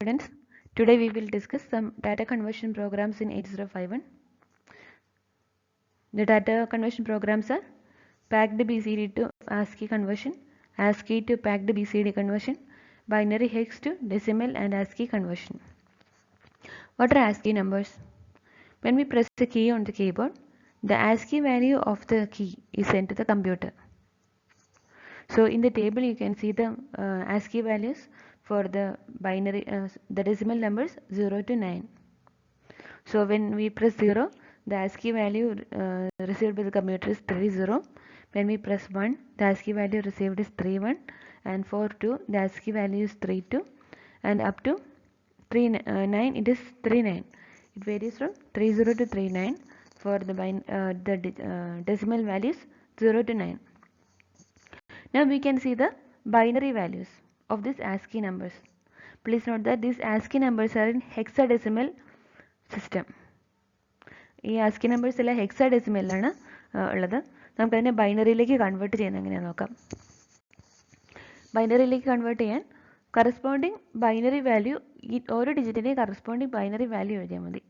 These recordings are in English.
Students, today we will discuss some data conversion programs in 8051. The data conversion programs are packed BCD to ASCII conversion, ASCII to packed BCD conversion, binary hex to decimal and ASCII conversion. What are ASCII numbers? When we press the key on the keyboard, the ASCII value of the key is sent to the computer. So in the table you can see the ASCII values for the binary, the decimal numbers 0 to 9. So when we press 0, the ASCII value received by the computer is 30. When we press 1, the ASCII value received is 31, and for 2, the ASCII value is 32, and up to 9 it is 39. It varies from 30 to 39 for the decimal values 0 to 9. Now we can see the binary values of these ASCII numbers. Please note that these ASCII numbers are in hexadecimal system. ഈ ASCII numbers എല്ലാം ഹെക്സാഡെസിമലിലാണ് ഉള്ളത്. നമുക്കതിനെ ബൈനറിയിലേക്ക് convert ചെയ്യുന്നത് എങ്ങനെയാണെന്ന് നോക്കാം. ബൈനറിയിലേക്ക് കൺവേർട്ട് ചെയ്യാൻ കറസ്പോണ്ടിങ് ബൈനറി വാല്യൂ ഈ ഓരോ ഡിജിറ്റിൻ്റെ കറസ്പോണ്ടിങ് ബൈനറി വാല്യൂ എഴുതിയാൽ മതി.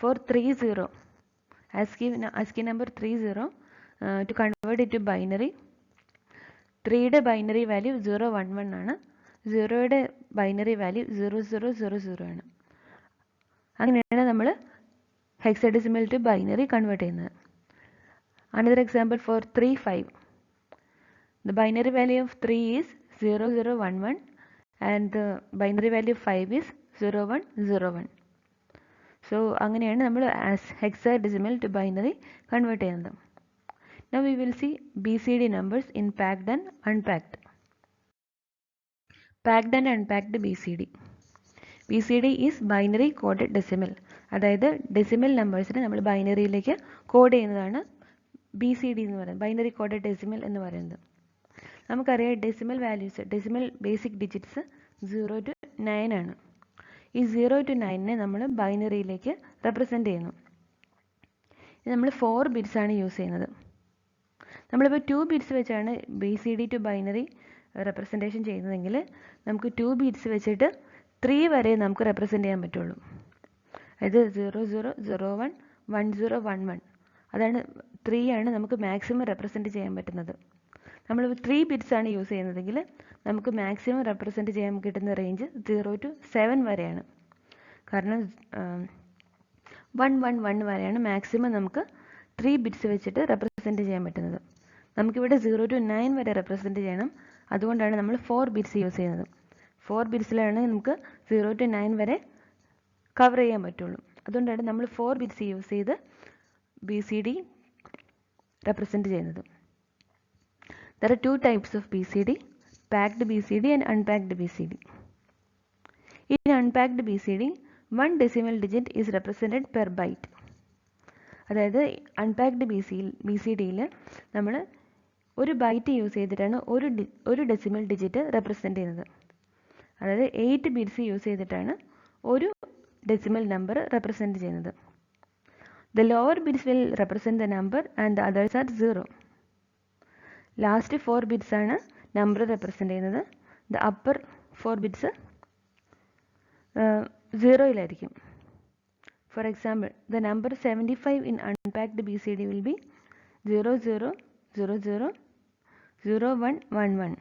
For 30 ASCII number 30 to convert it to binary, 3യുടെ ബൈനറി വാല്യൂ 011 ആണ്, 0യുടെ ബൈനറി വാല്യൂ 0000 ആണ്. അങ്ങനെയാണ് നമ്മൾ hexadecimal to binary convert ചെയ്യുന്നത്. Another example for 35. The binary value of 3 is 0011 and the binary value of 5 is 0101. So അങ്ങനെയാണ് നമ്മൾ hexadecimal to binary convert ചെയ്യുന്നത്. Now we will see BCD numbers in packed and unpacked. Packed and unpacked BCD. BCD is binary coded decimal. അതായത് decimal നമ്പേഴ്സിനെ നമ്മൾ ബൈനറിയിലേക്ക് code ചെയ്യുന്നതാണ് BCD എന്ന് പറയുന്നത്, binary coded decimal എന്ന് പറയുന്നത്. നമുക്കറിയാം decimal values, decimal basic digits 0 to 9 ആണ്. ഈ 0 to 9നെ നമ്മൾ ബൈനറിയിലേക്ക് റെപ്രസെൻ്റ് ചെയ്യുന്നു. ഇത് നമ്മൾ 4 ബിറ്റ്സ് ആണ് യൂസ് ചെയ്യുന്നത്. നമ്മളിപ്പോൾ 2 ബിറ്റ്സ് വെച്ചാണ് BCD ടു ബൈനറി റെപ്രസെൻറ്റേഷൻ ചെയ്യുന്നതെങ്കിൽ നമുക്ക് 2 ബിറ്റ്സ് വെച്ചിട്ട് 3 വരെ നമുക്ക് റെപ്രസെൻ്റ് ചെയ്യാൻ പറ്റുള്ളൂ. അതായത് 0001 1011 അതാണ് 3 ആണ് നമുക്ക് മാക്സിമം റെപ്രസെൻ്റ് ചെയ്യാൻ പറ്റുന്നത്. നമ്മൾ 3 ബിറ്റ്സ് ആണ് യൂസ് ചെയ്യുന്നതെങ്കിൽ നമുക്ക് മാക്സിമം റെപ്രസെൻ്റ് ചെയ്യാൻ കിട്ടുന്ന റേഞ്ച് 0 to 7 വരെയാണ്. കാരണം 111 വരെയാണ് മാക്സിമം നമുക്ക് 3 ബിറ്റ്സ് വെച്ചിട്ട് റെപ്രസെൻ്റ് ചെയ്യാൻ പറ്റുന്നത്. നമുക്കിവിടെ 0 to 9 വരെ റെപ്രസെൻ്റ് ചെയ്യണം. അതുകൊണ്ടാണ് നമ്മൾ 4 ബിറ്റ്സ് യൂസ് ചെയ്യുന്നത്. 4 ബിറ്റ്സിലാണ് നമുക്ക് 0 to 9 വരെ കവർ ചെയ്യാൻ പറ്റുള്ളൂ. അതുകൊണ്ടാണ് നമ്മൾ 4 ബിറ്റ്സ് യൂസ് ചെയ്ത് BCD റെപ്രസെൻ്റ് ചെയ്യുന്നത്. There are 2 types of BCD, packed BCD and unpacked BCD. In unpacked BCD, 1 decimal digit is represented per byte. അതായത് അൺപാക്ഡ് BCDയിൽ നമ്മൾ ഒരു ബൈറ്റ് യൂസ് ചെയ്തിട്ടാണ് ഒരു ഡെസിമൽ ഡിജിറ്റ് റെപ്രസെൻ്റ് ചെയ്യുന്നത്. അതായത് 8 ബിറ്റ്സ് യൂസ് ചെയ്തിട്ടാണ് ഒരു ഡെസിമൽ നമ്പർ റെപ്രസെൻ്റ് ചെയ്യുന്നത്. The lower bits will represent the number and the others are 0. Last 4 bits ആണ് നമ്പർ റെപ്രസെൻ്റ് ചെയ്യുന്നത്. ദ അപ്പർ 4 ബിറ്റ്സ് 0യിലായിരിക്കും. For example, the number 75 in unpacked BCD will be 00000111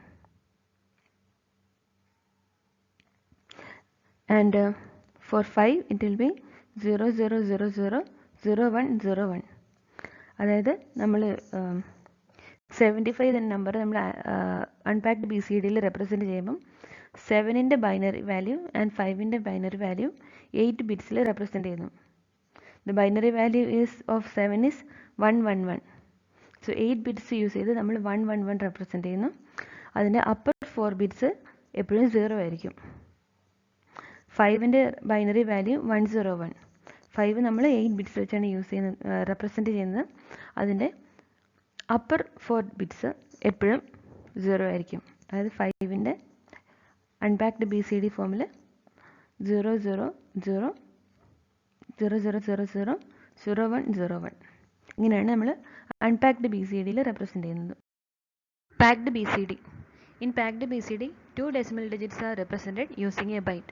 and for 5 it will be 00000101. അതായത് നമ്മൾ 75 എന്ന number നമ്മൾ unpacked BCDയിൽ represent ചെയ്യുമ്പം 7ൻ്റെ ബൈനറി വാല്യൂ ആൻഡ് 5ൻ്റെ ബൈനറി വാല്യൂ 8 ബിറ്റ്സിൽ റെപ്രസെൻ്റ് ചെയ്യുന്നു. The binary value of 7 is 111. So 8 bits use ചെയ്ത് നമ്മൾ 111 റെപ്രസെൻ്റ് ചെയ്യുന്നു. അതിൻ്റെ അപ്പർ 4 ബിറ്റ്സ് എപ്പോഴും 0 ആയിരിക്കും. 5ൻ്റെ ബൈനറി വാല്യൂ 101. 5 നമ്മൾ 8 ബിറ്റ്സ് വെച്ചാണ് യൂസ് ചെയ്യുന്നത്, റെപ്രസെൻ്റ് ചെയ്യുന്നത്. അതിൻ്റെ അപ്പർ 4 ബിറ്റ്സ് എപ്പോഴും 0 ആയിരിക്കും. അതായത് 5ൻ്റെ അൺപാക്ഡ് BCD ഫോമിൽ 000000101. ഇങ്ങനെയാണ് നമ്മൾ അൺപാക്ഡ് BCDയിൽ റെപ്രസെൻ്റ് ചെയ്യുന്നത്. Packed BCD. In packed BCD, 2 decimal digits are represented using a byte.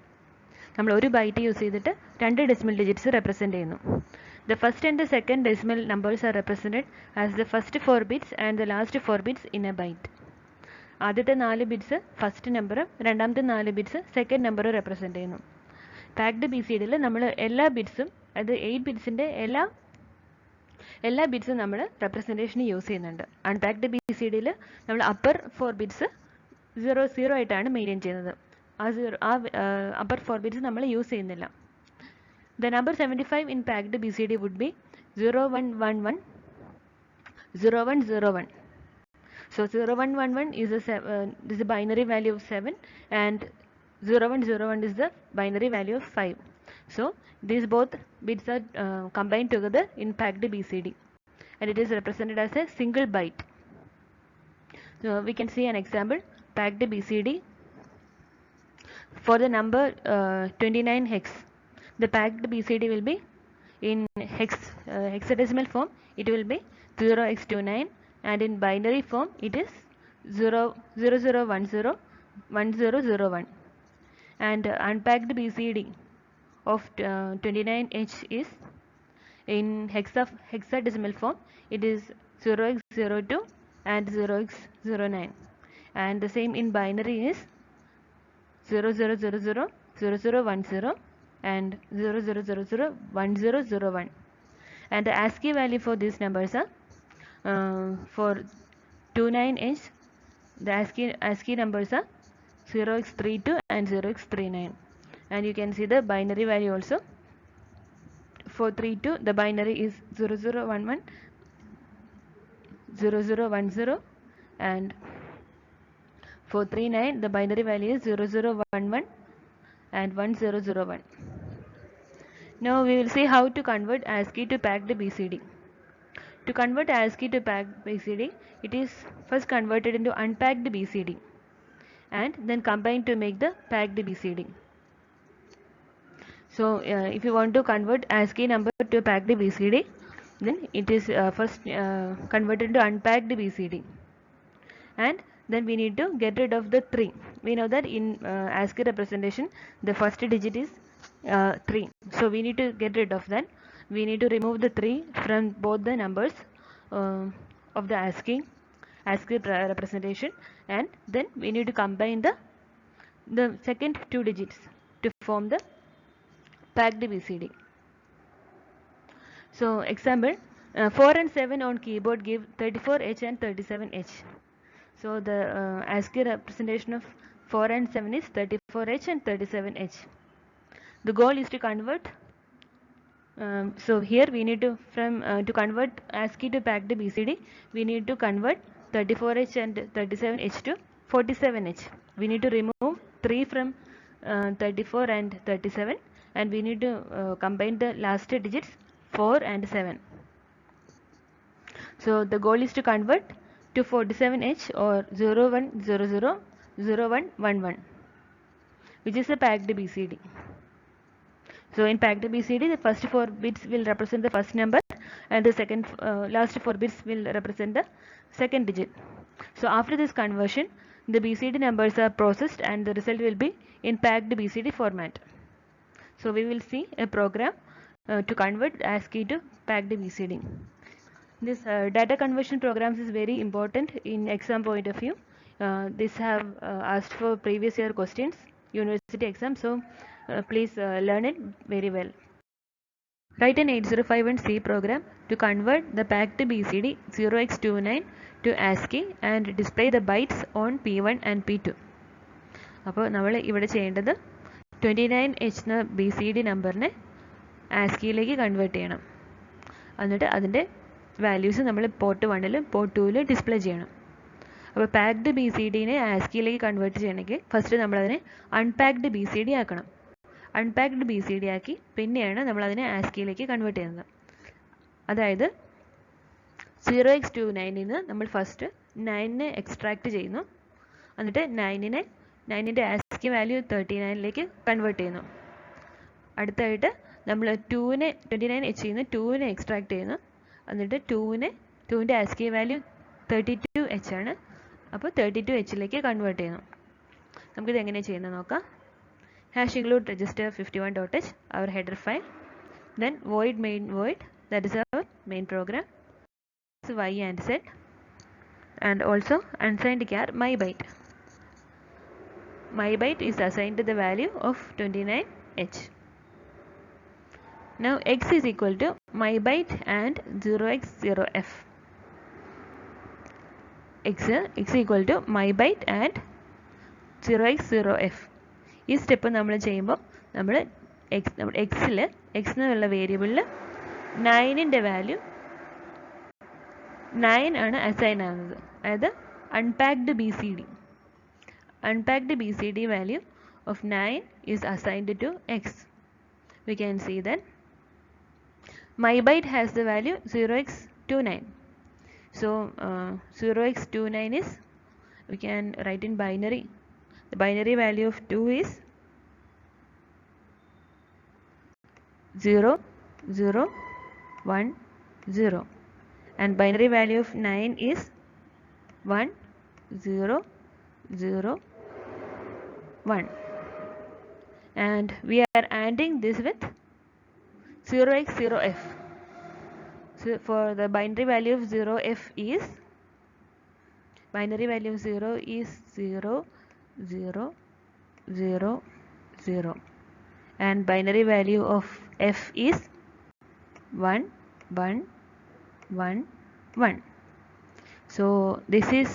നമ്മൾ ഒരു ബൈറ്റ് യൂസ് ചെയ്തിട്ട് 2 ഡെസിമൽ ഡിജിറ്റ്സ് റെപ്രസെൻറ്റ് ചെയ്യുന്നു. The first and the second decimal numbers are represented as the first 4 bits and the last 4 bits in a byte. ആദ്യത്തെ 4 bits first നമ്പറും രണ്ടാമത്തെ 4 bits second നമ്പറും represent ചെയ്യുന്നു. Packed BCDയിൽ നമ്മൾ എല്ലാ ബിറ്റ്സും, അത് 8 ബിറ്റ്സിൻ്റെ എല്ലാ ബിറ്റ്സും നമ്മൾ റെപ്രസെൻറ്റേഷന് യൂസ് ചെയ്യുന്നുണ്ട്. അൺപാക്ഡ് BCDയിൽ നമ്മൾ അപ്പർ 4 ബിറ്റ്സ് 0 ആയിട്ടാണ് മെയിൻറ്റെയിൻ ചെയ്യുന്നത്. ആ അപ്പർ 4 ബിറ്റ്സ് നമ്മൾ യൂസ് ചെയ്യുന്നില്ല. The number 75 in packed BCD would be 0111 0101. So 0111 is a binary value of 7 and 0101 is the binary value of 5. So these both bits are combined together in packed BCD and it is represented as a single byte. So we can see an example. Packed BCD for the number 29 hex. The packed BCD will be in hexadecimal form. It will be 0x29 and in binary form it is 0010 1001. And unpacked BCD of 29H is in hexadecimal form. It is 0x02 and 0x09. And the same in binary is 0000 0010 and 00001001. And the ASCII value for these numbers are for 29H, the ASCII numbers are 0x32 and 0x39. And you can see the binary value also. For 32 the binary is 0011 0010 and for 39 the binary value is 0011 and 1001. Now we will see how to convert ASCII to packed BCD. To convert ASCII to packed BCD, it is first converted into unpacked BCD and then combined to make the packed BCD. So if you want to convert ASCII number to packed BCD, then it is first converted to unpacked BCD, and then we need to get rid of the 3. We know that in ASCII representation the first digit is 3, so we need to get rid of that. We need to remove the 3 from both the numbers of the ASCII representation, and then we need to combine the second 2 digits to form the packed BCD. So example, 4 and 7 on keyboard give 34H and 37H. So the ASCII representation of 4 and 7 is 34H and 37H. The goal is to convert. So here we need to to convert ASCII to packed BCD, we need to convert 34H and 37H to 47H. We need to remove 3 from 34 and 37, and we need to combine the last digits 4 and 7. So the goal is to convert to 47H or 0100 0111, which is a packed BCD. So in packed BCD the first 4 bits will represent the first number and the second last 4 bits will represent the second digit. So after this conversion the BCD numbers are processed and the result will be in packed BCD format. So we will see a program to convert ASCII to packed BCD. This data conversion programs is very important in exam point of view. This have asked for previous year questions, university exam, so please learn it very well. Write an 8051C program to convert the packed BCD 0x29 to ASCII and display the bytes on P1 and P2. അപ്പോൾ നമ്മൾ ഇവിടെ ചെയ്യേണ്ടത് 29H എന്ന BCD നമ്പറിനെ ASCIIയിലേക്ക് convert ചെയ്യണം. എന്നിട്ട് അതിൻ്റെ values നമ്മൾ പോർട്ട് 1ലും പോർട്ട് 2ലും ഡിസ്പ്ലേ ചെയ്യണം. അപ്പോൾ പാക്ഡ് BCDനെ ASCIIയിലേക്ക് കൺവേർട്ട് ചെയ്യണമെങ്കിൽ ഫസ്റ്റ് നമ്മളതിനെ അൺപാക്ഡ് BCD ആക്കണം. അൺപാക്ഡ് BCD ആക്കി പിന്നെയാണ് നമ്മളതിനെ ASCIIയിലേക്ക് കൺവേർട്ട് ചെയ്യുന്നത്. അതായത് 0x29ൽ നിന്ന് നമ്മൾ ഫസ്റ്റ് 9നെ എക്സ്ട്രാക്ട് ചെയ്യുന്നു, എന്നിട്ട് 9ൻ്റെ ASCII വാല്യൂ 39ലേക്ക് കൺവേർട്ട് ചെയ്യുന്നു. അടുത്തായിട്ട് നമ്മൾ 29H നിന്ന് 2നെ എക്സ്ട്രാക്ട് ചെയ്യുന്നു, എന്നിട്ട് 2ൻ്റെ ASCII വാല്യൂ 32H ആണ്, അപ്പോൾ 32Hലേക്ക് കൺവേർട്ട് ചെയ്യുന്നു. നമുക്കിത് എങ്ങനെ ചെയ്യുന്നത് നോക്കാം. hash include register 51.h, our header file. Then void main void, that is our main program. Y and z, and also unsigned char mybyte. Mybyte is assigned to the value of 29h. Now x is equal to mybyte and 0x0f. x equal to mybyte and 0x0f. ഈ step നമ്മൾ ചെയ്യുമ്പോൾ നമ്മൾ എക്സിൽ X എന്നുള്ള വേരിയബിളിൽ 9ൻ്റെ value 9 ആണ് assign ആകുന്നത്. അതായത് unpacked B C D. Unpacked BCD value of 9 is assigned to x. We can see that mybyte has the value 0x29. So 0x29 is, we can write in binary. The binary value of 2 is 0 0 1 0, and binary value of 9 is 1 0 0 1, and we are adding this with 0x0f. So for the binary value of 0f is, binary value of 0 is 0 0 0 0, and binary value of f is 1 1 1 1. So this is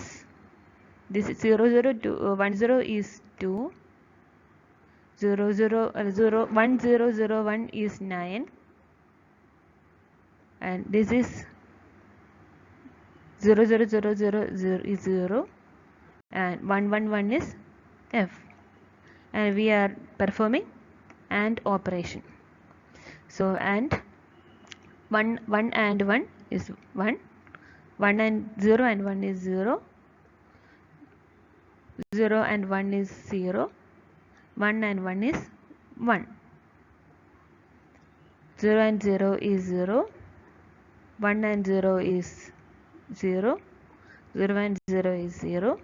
0 0 2 1 0 is 2, 0 0 0 1 0 0 1 is 9, and this is 0 0 0 0 0 is 0, and 1 1 1 is f, and we are performing AND operation. So AND 1 and 1 is 1, 1 and 0 and 1 is 0, 0 and 1 is 0, 1 and 1 is 1, 0 and 0 is 0, 1 and 0 is 0, 0 and 0 is 0,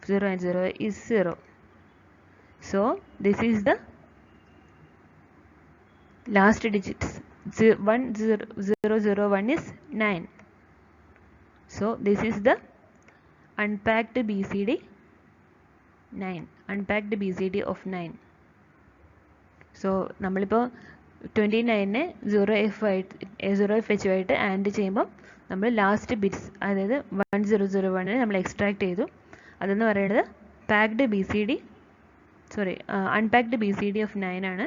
0 and 0 is 0. So this is the last digits. 1 0 0 0 1 is 9. So this is the unpacked BCD 9, unpacked BCD of 9. So നമ്മളിപ്പോൾ 29നെ 0f ആയിട്ട് and ചെയ്യുമ്പോൾ നമ്മൾ last bits, അതായത് 1001നെ നമ്മൾ extract ചെയ്തു. അതെന്ന് പറയുന്നത് packed B C D, sorry unpacked B C D of 9 ആണ്.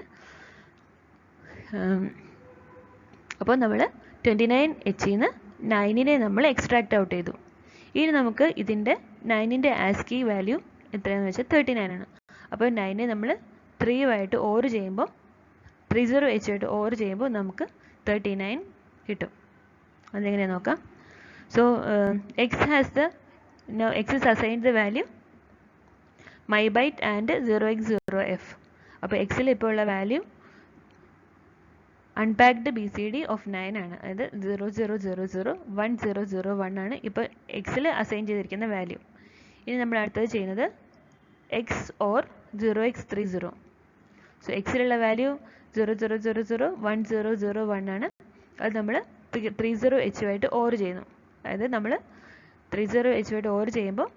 അപ്പോൾ നമ്മൾ 29h ന്ന് 9നെ നമ്മൾ എക്സ്ട്രാക്ട് ഔട്ട് ചെയ്തു. ഇനി നമുക്ക് ഇതിൻ്റെ 9ൻ്റെ ആസ്കി വാല്യൂ എത്രയാണെന്ന് വെച്ചാൽ 39 ആണ്. അപ്പോൾ 9നെ നമ്മൾ 3 ആയിട്ട് ഓർ ചെയ്യുമ്പോൾ 30h ആയിട്ട് ഓർ ചെയ്യുമ്പോൾ നമുക്ക് 39 കിട്ടും. അതെങ്ങനെയാണ് നോക്കാം. So x is assigned the value mybyte and 0x0f. അപ്പോൾ എക്സിൽ ഇപ്പോൾ ഉള്ള value unpacked B C D of 9 ആണ്. അതായത് 0000 1001 ആണ് ഇപ്പോൾ എക്സിൽ അസൈൻ ചെയ്തിരിക്കുന്ന വാല്യൂ. ഇനി നമ്മൾ അടുത്തത് ചെയ്യുന്നത് എക്സ് ഓർ 0x30. സോ എക്സിലുള്ള വാല്യൂ 0000 1001 ആണ്. അത് നമ്മൾ 30h ആയിട്ട് ഓർ ചെയ്യുന്നു. അതായത് നമ്മൾ 30h ആയിട്ട് ഓർ ചെയ്യുമ്പോൾ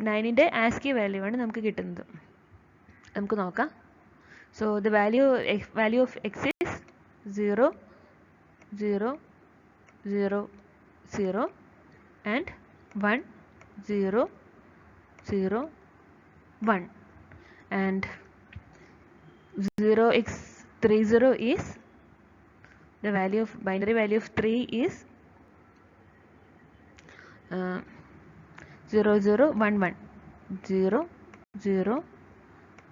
9ൻ്റെ ആസ്കി വാല്യൂ ആണ് നമുക്ക് കിട്ടുന്നത്. നമുക്ക് നോക്കാം. So the value of x is 0 0 0 0 and 1 0 0 1, and 0x30 is the value of binary value of 3 is 0 0 1 1, 0 0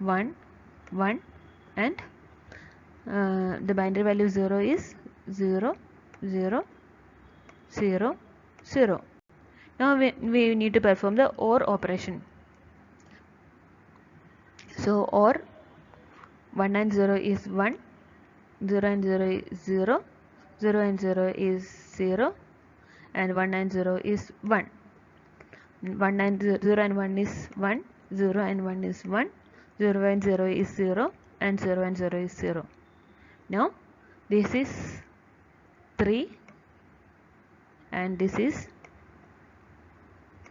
1 1, and the binary value 0 is 0 0 0 0. Now we need to perform the OR operation. So OR 1 and 0 is 1, 0 and 0 is 0, 0 and 0 is 0, and 1 and 0 is 1. 1 and 0 and 1 is 1, 0 and 1 is 1, 0 and 0 is 0, and 0 and 0 is 0. Now this is 3 and this is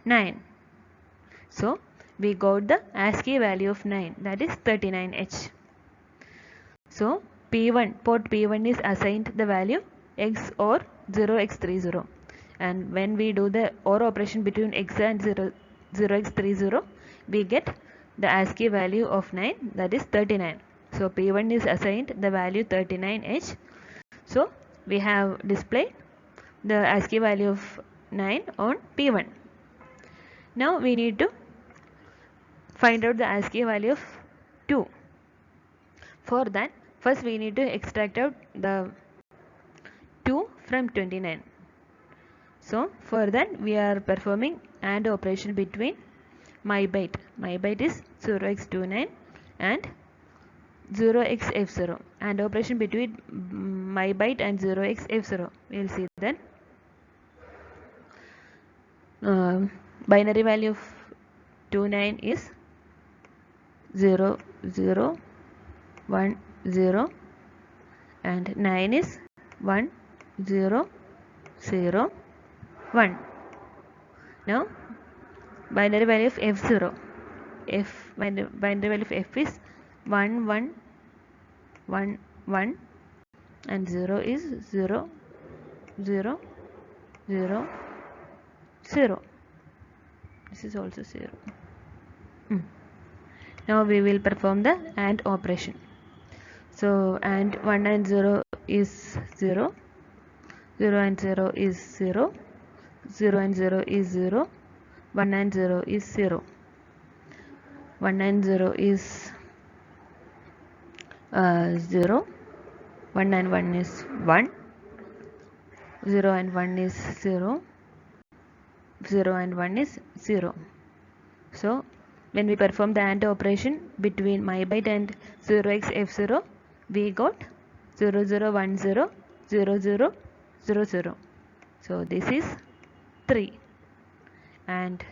9. So we got the ASCII value of 9, that is 39H. So P1, port P1 is assigned the value X or 0x30, and when we do the OR operation between X and 0x30, we get the ASCII value of 9, that is 39. So P1 is assigned the value 39H. So we have displayed the ASCII value of 9 on P1. Now we need to find out the ASCII value of 2. For that, first we need to extract out the 2 from 29. So for that we are performing AND operation between mybyte. Mybyte is 0x29 and 0xf0. AND operation between mybyte and 0xf0. We will see that binary value of 29 is 0 0 1 0 and 9 is 1 0 0 1. Now binary value of f0, binary value of f is 1 1 1 1 and 0 is 0 0 0 0. This is also 0. Now we will perform the AND operation. So AND 1 and 0 is 0, 0 and 0 is 0, 0 and 0 is 0, 1 and 0 is 0, 1 and 0 is 0, 1 and 1 is 1, 0 and 1 is 0, 0 and 1 is 0. So when we perform the AND operation between mybyte and 0xf0, we got 0 0 1 0 0 0 0 0. So this is 3 and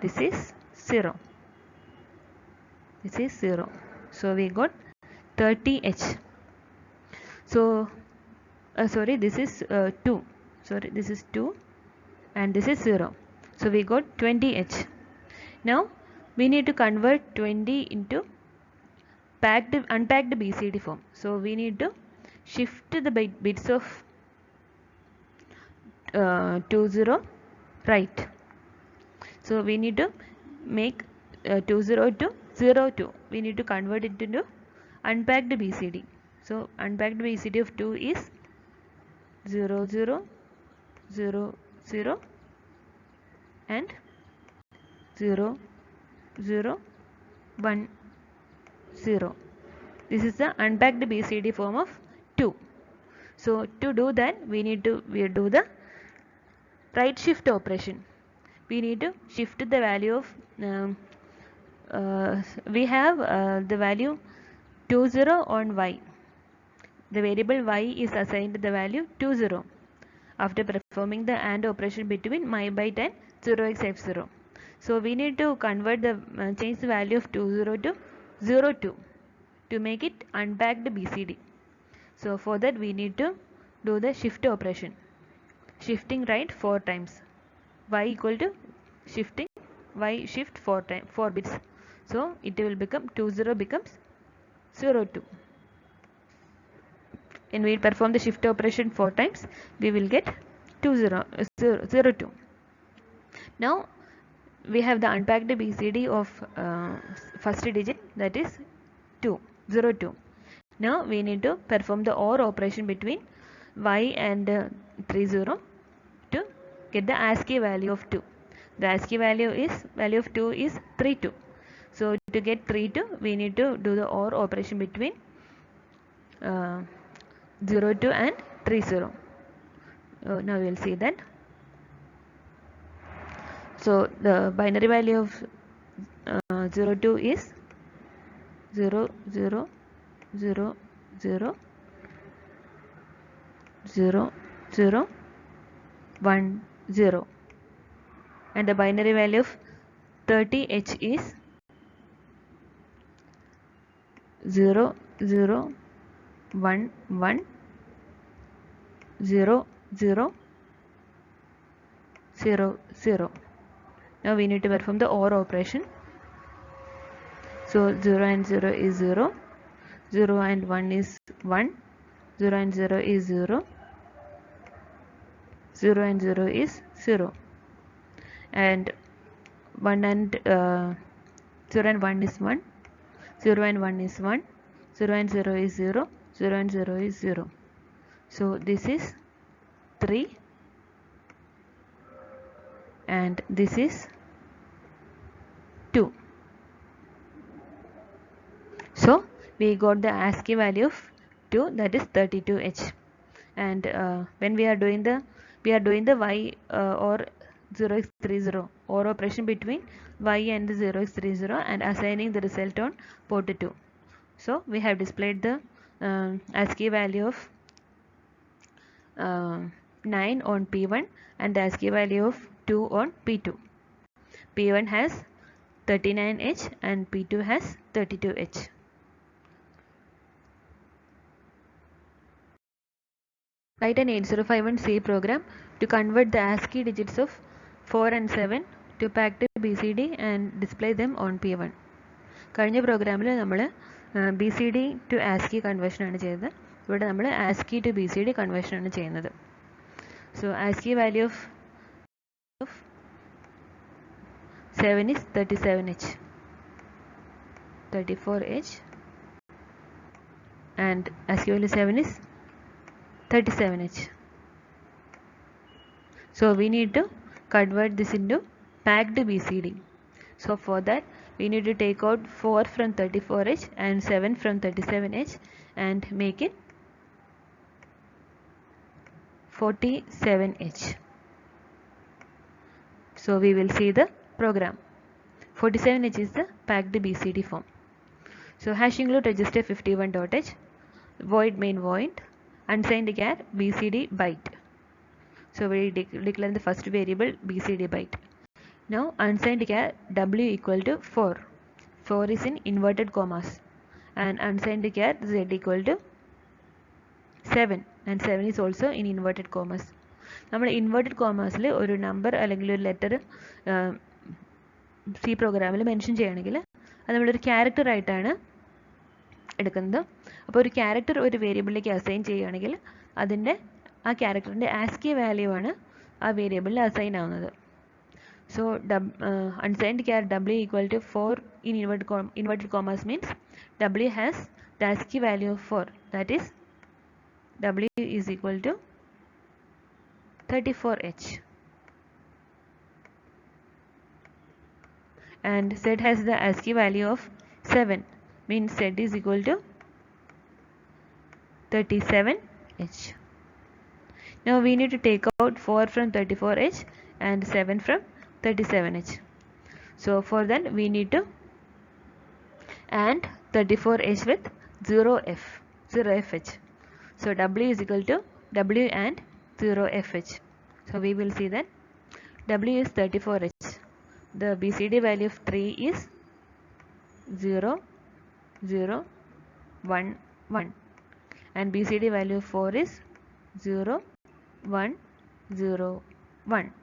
this is 0. This is 0. So we got 30H. So sorry, this is 2. Sorry, this is 2 and this is 0. So we got 20H. Now we need to convert 20 into unpacked BCD form. So we need to shift the bits of 20 right. So we need to make 20 to 02. We need to convert it into unpacked BCD. So unpacked BCD of 2 is 0 0 0 0 and 0 0 1 0. This is the unpacked BCD form of 2. So to do that we do the right shift operation. We need to shift the value of we have the value 20 on y. The variable y is assigned the value 20 after performing the AND operation between mybyte and 0xf0. So we need to convert the change the value of 20 to 02 to make it unpacked BCD. So for that we need to do the shift operation, shifting right 4 times, y equal to shifting y shift 4 bits. So it will become 20 becomes 02. When we perform the shift operation 4 times, we will get 02. Now we have the unpacked BCD of first digit, that is 202. Now we need to perform the OR operation between y and 30 to get the ASCII value of 2. The ASCII value of 2 is 32. So to get 32, we need to do the OR operation between 02 and 30. Now we will see that. So the binary value of 02 is 0 0 0 0 0 0 1 0, and the binary value of 30H is 0 0 1 1 0 0 0 0. Now we need to perform the OR operation. So 0 and 0 is 0, 0 and 1 is 1, 0 and 0 is 0, 0 and 0 is 0, and 1 and 0 and 1 is 1, 0 and 1 is 1, 0 and 0 is 0, 0 and 0 is 0. So this is 3 and this is 2. So we got the ASCII value of 2, that is 32H. And when we are doing the y or 0x30 or operation between y and the 0x30 and assigning the result on port 2. So we have displayed the ASCII value of 9 on P1 and the ASCII value of 2 on P2. P1 has 39H and P2 has 32H. Write an 8051C program to convert the ASCII digits of 4 and 7 to packed BCD and display them on P1. കഴിഞ്ഞ പ്രോഗ്രാമിൽ നമ്മൾ BCD to ASCII conversion ആണ് ചെയ്തത്. ഇവിടെ നമ്മൾ ASCII to BCD conversion ആണ് ചെയ്യുന്നത്. So ASCII value of 7 is 37H, 34H, and ASCII value 7 is 37H. So we need to convert this into packed BCD. So for that we need to take out 4 from 34H and 7 from 37H and make it 47H. So we will see the program. 47H is the packed BCD form. So hash include register 51.h, void main void, unsigned char BCD byte. So we declare the first variable BCD byte. Now unsigned char w equal to 4. 4 is in inverted commas, and unsigned char z equal to 7, and 7 is also in inverted commas. നമ്മൾ inverted കോമാസിൽ ഒരു number അല്ലെങ്കിൽ ഒരു letter C പ്രോഗ്രാമിൽ mention ചെയ്യണമെങ്കിൽ അത് നമ്മളൊരു character ആയിട്ടാണ് എടുക്കുന്നത്. അപ്പോൾ ഒരു ക്യാരക്ടർ ഒരു വേരിയബിളിലേക്ക് അസൈൻ ചെയ്യുകയാണെങ്കിൽ അതിൻ്റെ ആ ക്യാരക്ടറിൻ്റെ ASCII വാല്യൂ ആണ് ആ വേരിയബിളിൽ അസൈൻ ആവുന്നത്. So unsigned char w equal to 4 in inverted commas means w has the ASCII value of 4, that is w is equal to 34H, and z has the ASCII value of 7, means z is equal to 37H. Now we need to take out 4 from 34H and 7 from 37H. So for that we need to AND 34H with 0FH. So w is equal to w and 0FH. So we will see that w is 34H. The BCD value of 3 is 0 0 1 1, and BCD value of 4 is 0 1 0 1,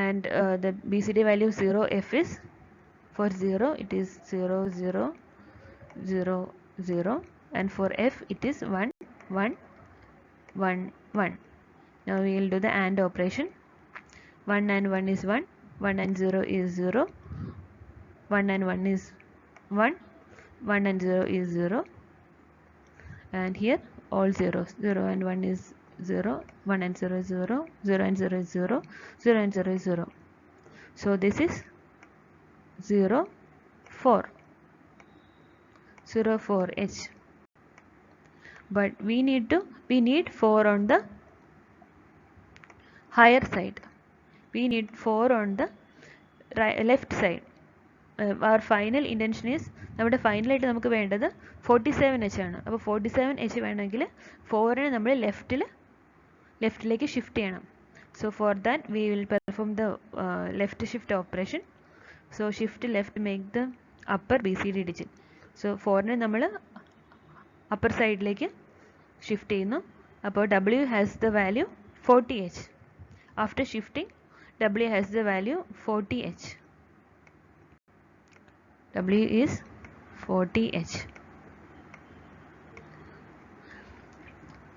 and the BCD value of 0F is for 0 it is 0 0 0 0, and for F it is 1 1 1 1. Now we will do the AND operation. 1 and 1 is 1, 1 and 0 is 0, 1 and 1 is 1, 1 and 0 is 0, and here all zeros. 0 and 1 is 0, 1 and 0 is 0, 0 and 0 is 0, 0 and 0 is 0. So this is 0 4, 0 4H. But we need 4 on the higher side. We need 4 on the left side. Our final intention is നമ്മുടെ ഫൈനലായിട്ട് നമുക്ക് വേണ്ടത് 47H ആണ്. അപ്പോൾ 47H വേണമെങ്കിൽ 4നെ നമ്മൾ ലെഫ്റ്റിലേക്ക് shift ചെയ്യണം. So for that we will perform the left shift operation. So shift left make the upper BCD digit. So 4 നമ്മൾ upper സൈഡിലേക്ക് ഷിഫ്റ്റ് ചെയ്യുന്നു. അപ്പോൾ W has the value 40H. After shifting, W has the value 40H. W is 40H.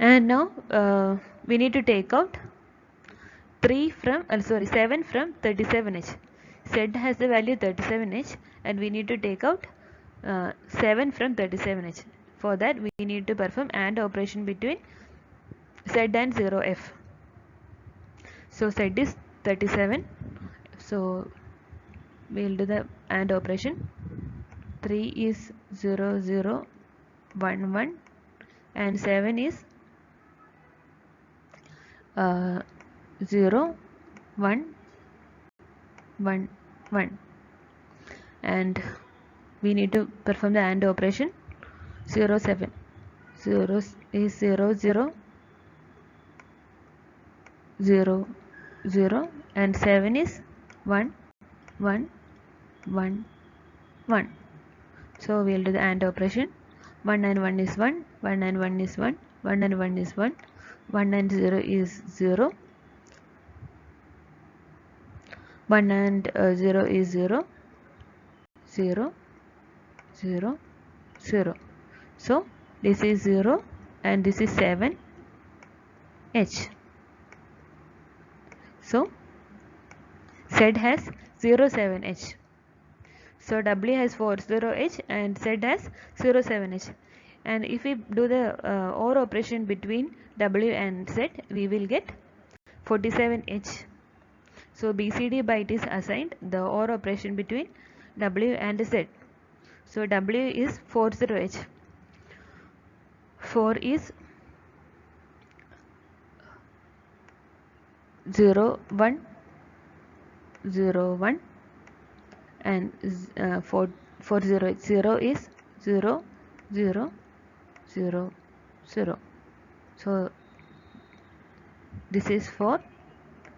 And now we need to take out 7 from 37H. Z has the value 37H and we need to take out 7 from 37H. For that we need to perform AND operation between Z and 0F. So Z is 37. So we will do the AND operation. 3 is 0 0 1 1 and 7 is 0 1 1 1, and we need to perform the AND operation. 0 7 0 is 0 0 0 0 and 7 is 1 1 1 1. So we will do the AND operation. 1 and 1 is 1, 1 and 1 is 1, 1 and 1 is 1, 1 and 0 is 0, 1 and 0 is 0, 0 0 0. So this is 0 and this is 7H. So Z has 07H. So W has 40H and Z has 07H. And if we do the OR operation between W and Z, we will get 47H. So BCD byte is assigned the OR operation between W and Z. So W is 40H. 4 is 0 1 0 1 and 40H. 0 is 0 0 0 0. So this is 4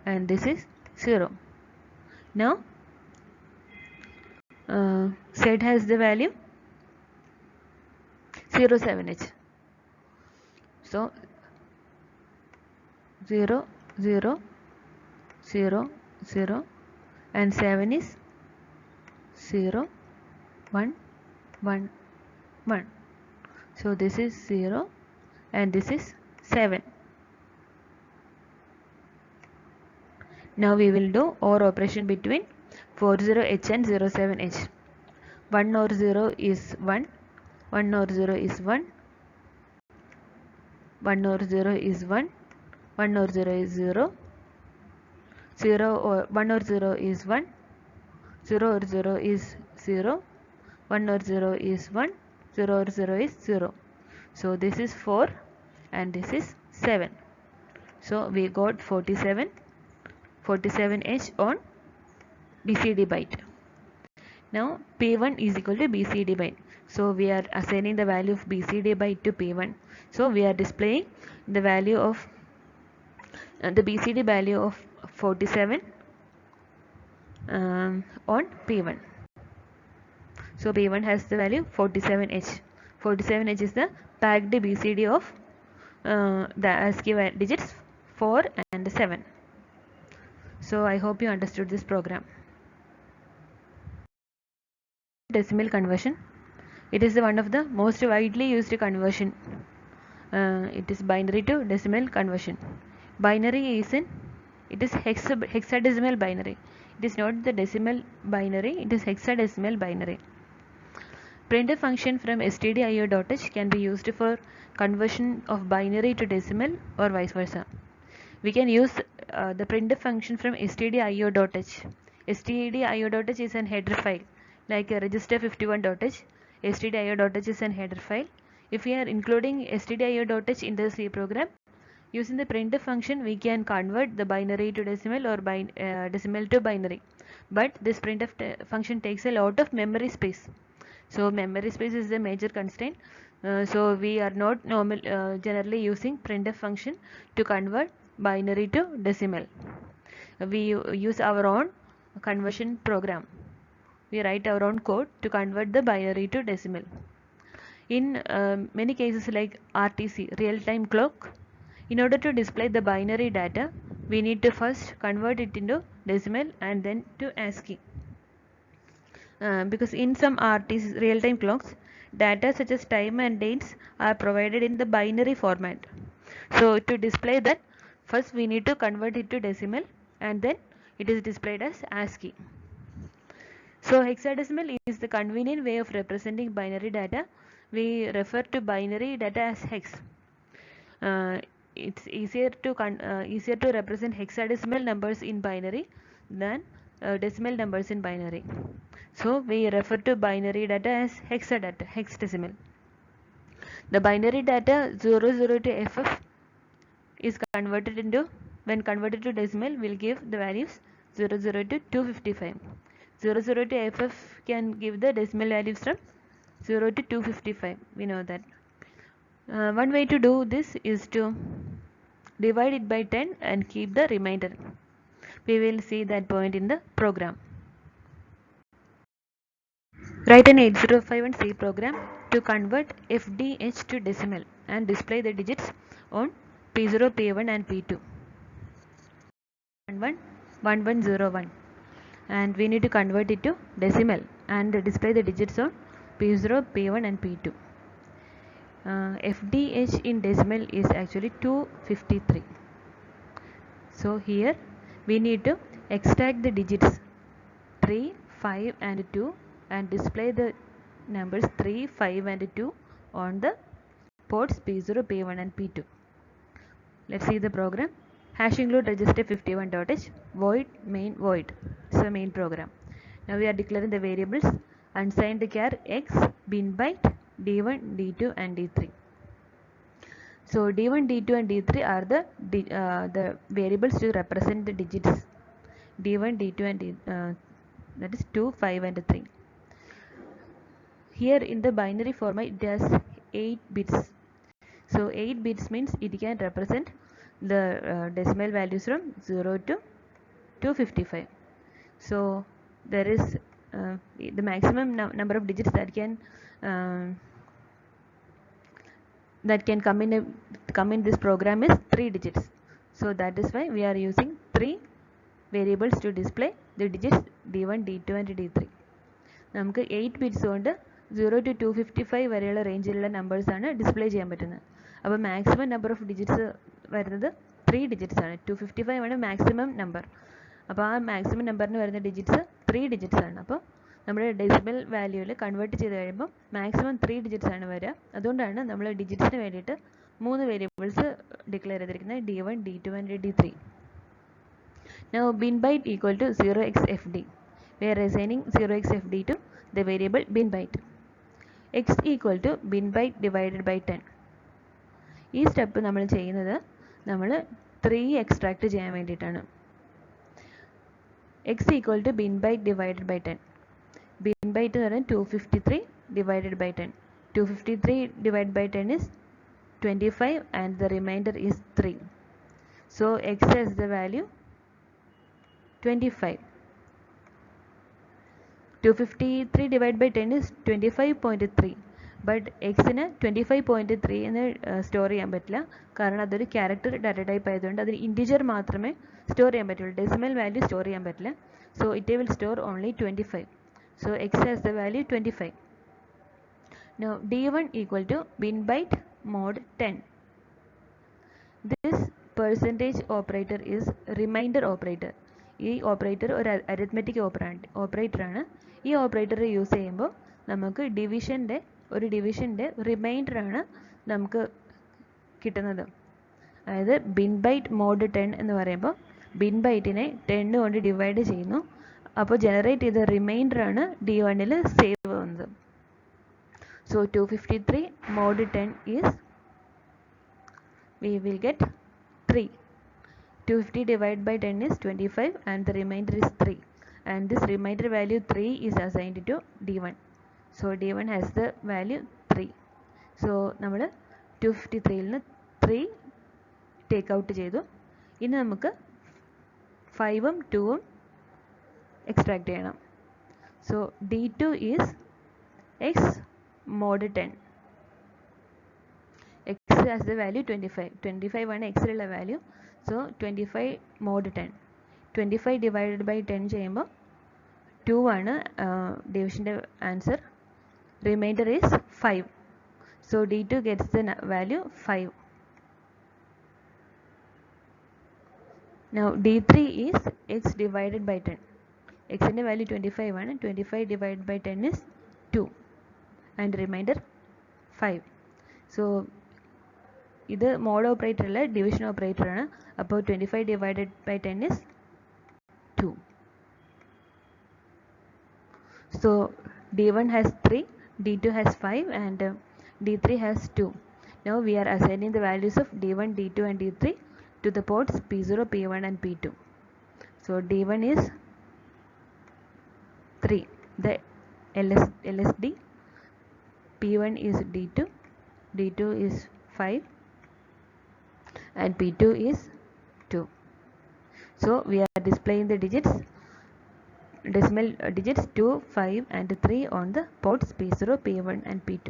and this is 0. Now Z has the value 07H. So 0 0 0 0 and 7 is 0 1 1 1. So this is 0 and this is 7. Now we will do OR operation between 40H and 07H. 1 or 0 is 1, 1 or 0 is 1, 1 or 0 is 1, 1 or 0 is 0, 0 or 1 or 0 is 1, 0 or 0 is 0, 1 or 0 is 1, 0 or 0 is 0. So this is 4 and this is 7. So we got 47H on BCD byte. Now P1 is equal to BCD byte. So we are assigning the value of BCD byte to P1. So we are displaying the value of the BCD value of 47 on P1. So P1 has the value 47H. 47H is the packed BCD of the ASCII digits 4 and 7. So I hope you understood this program. Decimal conversion. It is one of the most widely used conversion. It is binary to decimal conversion. Binary is it is hexadecimal binary. It is not the decimal binary, it is hexadecimal binary. Printf function from stdio.h can be used for conversion of binary to decimal or vice versa. We can use the printf function from stdio.h. stdio.h is an header file like register51.h. stdio.h is an header file. If we are including stdio.h in the C program, using the printf function we can convert the binary to decimal or decimal to binary. But this printf function takes a lot of memory space. So memory space is the major constraint. So we are not generally using printf function to convert binary to decimal. We use our own conversion program. We write our own code to convert the binary to decimal. In many cases like RTC, real-time clock, in order to display the binary data, we need to first convert it into decimal and then to ASCII. Because in some RTC real-time clocks, data such as time and dates are provided in the binary format. So to display that, first we need to convert it to decimal and then it is displayed as ASCII. So hexadecimal is the convenient way of representing binary data. We refer to binary data as hex. It's easier to represent hexadecimal numbers in binary than decimal numbers in binary. So we refer to binary data as hexadata, hexadecimal. The binary data 00 to FF is converted into, when converted to decimal, will give the values 00 to 255. 00 to FF can give the decimal values from 0 to 255. We know that. One way to do this is to divide it by 10 and keep the remainder. We will see that point in the program. Write an 8051 C program to convert FDH to decimal and display the digits on P0, P1 and P2. 111101, and we need to convert it to decimal and display the digits on P0, P1 and P2. FDH in decimal is actually 253. So here we need to extract the digits 3, 5 and 2 and display the numbers 3, 5 and 2 on the ports P0, P1 and P2. Let's see the program. Hash include register 51.h void main void. It's a main program. Now we are declaring the variables unsigned char x, bin byte, d1, d2 and d3. So d1, d2 and d3 are the variables to represent the digits d1, d2 and that is 2, 5 and 3. Here in the binary format it has 8 bits. So 8 bits means it can represent the decimal values from 0 to 255. So there is the maximum number of digits that can come in this program is 3 digits. So that is why we are using 3 variables to display the digits d1, d2 and d3. നമുക്ക് 8 bits കൊണ്ട് 0 to 255 വരെയുള്ള റേഞ്ചിലുള്ള നമ്പേഴ്സാണ് display ചെയ്യാൻ പറ്റുന്നത്. അപ്പോൾ maximum number of digits വരുന്നത് 3 digits ആണ്. 255 ആണ് maximum number. അപ്പോൾ ആ മാക്സിമം നമ്പറിന് വരുന്ന ഡിജിറ്റ്സ് 3 ഡിജിറ്റ്സ് ആണ്. അപ്പോൾ നമ്മുടെ ഡെസിമൽ വാല്യൂവിൽ കൺവേർട്ട് ചെയ്ത് കഴിയുമ്പോൾ മാക്സിമം 3 ഡിജിറ്റ്സ് ആണ് വരിക. അതുകൊണ്ടാണ് നമ്മൾ ഡിജിറ്റ്സിന് വേണ്ടിയിട്ട് 3 വേരിയബിൾസ് ഡിക്ലെയർ ചെയ്തിരിക്കുന്നത് d1, d2 and d3. Now bin byte equal to 0xfd. We are assigning 0xfd to the variable bin byte. X equal to bin byte divided by 10. ഈ step നമ്മൾ ചെയ്യുന്നത് നമ്മൾ 3 എക്സ്ട്രാക്ട് ചെയ്യാൻ വേണ്ടിയിട്ടാണ്. X equal to bin byte divided by 10. Bin byte എന്ന് പറഞ്ഞാൽ 253 divided by 10. 253 divided by 10 is 25 and the remainder is 3. So X has the value 25. 253 divided by 10 is 25.3. But എക്സിന് 25.3 എന്ന് സ്റ്റോർ ചെയ്യാൻ പറ്റില്ല. കാരണം അതൊരു ക്യാരക്ടർ ഡാറ്റ ടൈപ്പ് ആയതുകൊണ്ട് അതിന് ഇൻറ്റിജർ മാത്രമേ സ്റ്റോർ ചെയ്യാൻ പറ്റുള്ളൂ. ഡെസിമൽ വാല്യൂ സ്റ്റോർ ചെയ്യാൻ പറ്റില്ല. So it will store only 25. So X has the value 25. Now d1 equal to bin byte mod 10. This percentage operator is remainder operator. ഈ operator ഒരു arithmetic ഓപ്പറേറ്ററാണ്. ഈ ഓപ്പറേറ്റർ യൂസ് ചെയ്യുമ്പോൾ നമുക്ക് ഒരു ഡിവിഷൻ്റെ റിമൈൻഡറാണ് നമുക്ക് കിട്ടുന്നത്. അതായത് ബിൻ ബൈറ്റ് മോഡ് 10 എന്ന് പറയുമ്പോൾ ബിൻ ബൈറ്റിനെ 10 കൊണ്ട് ഡിവൈഡ് ചെയ്യുന്നു. അപ്പോൾ ജനറേറ്റ് ചെയ്ത റിമൈൻഡറാണ് d1ൽ സേവ് ചെയ്യുന്നത്. So 253 mod 10 is, we will get 3. 250 divided by 10 is 25 and the remainder is 3. And this remainder value 3 is assigned to d1. So d1 has the value 3. So നമ്മൾ 253ൽ നിന്ന് 3 take out ചെയ്തു. ഇനി നമുക്ക് 5ഉം 2ഉം extract ചെയ്യണം. So D2 is x mod 10. X has the value 25. 25 ആണ് എക്സിലുള്ള value. So 25 mod 10. 25 divided by 10 ചെയ്യുമ്പോൾ 2 ആണ് ഡിവിഷൻ്റെ answer. Remainder is 5. So D2 gets the value 5. Now D3 is x divided by 10. X ന്റെ വാല്യൂ 25 ആണ്. 25 divided by 10 is 2 and remainder 5. So ഇത് mode operator അല്ല, division operator ആണ്. അപ്പോൾ 25 divided by 10 is 2. So D1 has 3, D2 has 5 and D3 has 2. Now we are assigning the values of D1, D2 and D3 to the ports P0, P1 and P2. So D1 is 3, the LSD. P1 is D2, D2 is 5 and P2 is 2. So we are displaying the decimal digits 2, 5 and 3 on the ports P0, P1 and P2.